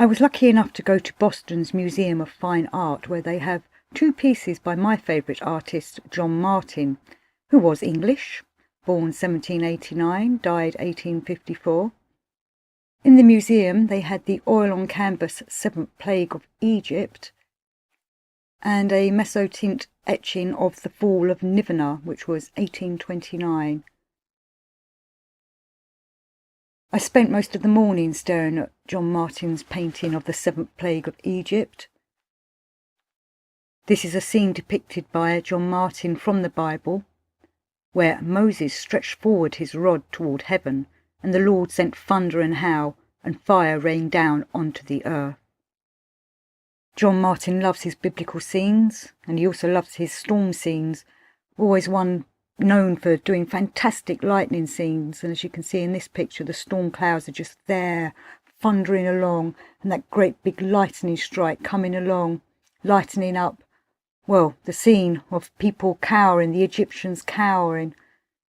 I was lucky enough to go to Boston's Museum of Fine Art, where they have two pieces by my favourite artist, John Martin, who was English, born 1789, died 1854. In the museum they had the oil on canvas Seventh Plague of Egypt and a mezzotint etching of the Fall of Nineveh, which was 1829. I spent most of the morning staring at John Martin's painting of the Seventh Plague of Egypt. This is a scene depicted by John Martin from the Bible, where Moses stretched forward his rod toward heaven, and the Lord sent thunder and hail, and fire rained down onto the earth. John Martin loves his biblical scenes, and he also loves his storm scenes, always one known for doing fantastic lightning scenes. And as you can see in this picture, the storm clouds are just there, thundering along, and that great big lightning strike coming along, lightening up, well, the scene of people cowering, the Egyptians cowering.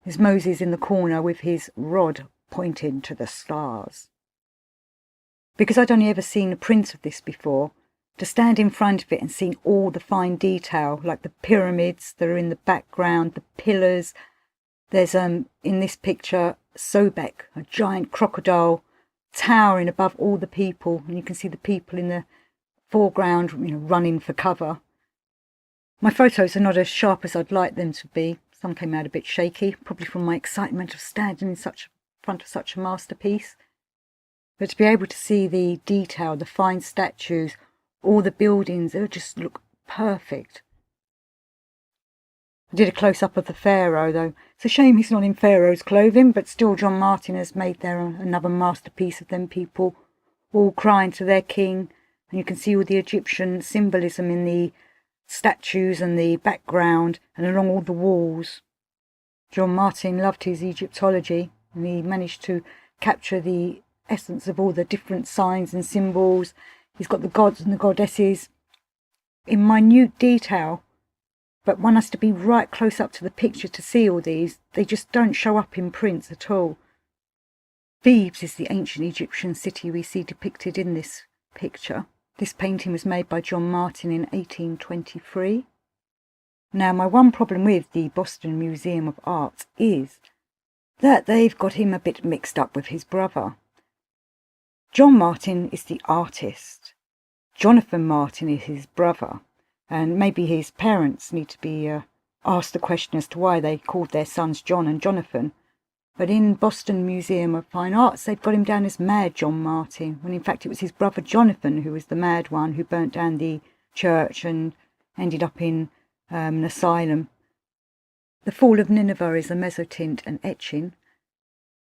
There's Moses in the corner with his rod pointing to the stars. Because I'd only ever seen a print of this before, to stand in front of it and see all the fine detail, like the pyramids that are in the background, the pillars. There's, in this picture, Sobek, a giant crocodile, towering above all the people, and you can see the people in the foreground, running for cover. My photos are not as sharp as I'd like them to be. Some came out a bit shaky, probably from my excitement of standing in front of such a masterpiece. But to be able to see the detail, the fine statues, all the buildings, they just look perfect. I did a close-up of the Pharaoh, though. It's a shame he's not in Pharaoh's clothing, but still John Martin has made there another masterpiece of them people, all crying to their king. And you can see all the Egyptian symbolism in the statues and the background and along all the walls. John Martin loved his Egyptology, and he managed to capture the essence of all the different signs and symbols. He's got the gods and the goddesses in minute detail, but one has to be right close up to the picture to see all these. They just don't show up in prints at all. Thebes is the ancient Egyptian city we see depicted in this picture. This painting was made by John Martin in 1823. Now, my one problem with the Boston Museum of Art is that they've got him a bit mixed up with his brother. John Martin is the artist. Jonathan Martin is his brother, and maybe his parents need to be asked the question as to why they called their sons John and Jonathan. But in Boston Museum of Fine Arts, they've got him down as Mad John Martin, when in fact it was his brother Jonathan who was the mad one who burnt down the church and ended up in an asylum. The Fall of Nineveh is a mezzotint and etching.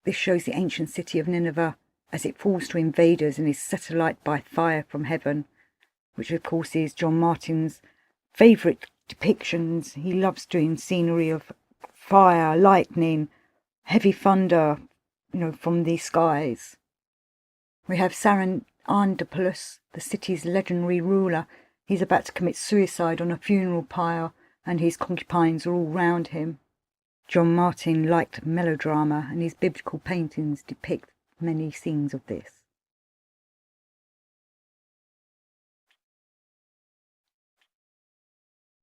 This shows the ancient city of Nineveh as it falls to invaders and is set alight by fire from heaven, which of course is John Martin's favourite depictions. He loves doing scenery of fire, lightning, heavy thunder, from the skies. We have Sarandapalus, the city's legendary ruler. He's about to commit suicide on a funeral pyre, and his concubines are all round him. John Martin liked melodrama, and his biblical paintings depict many scenes of this.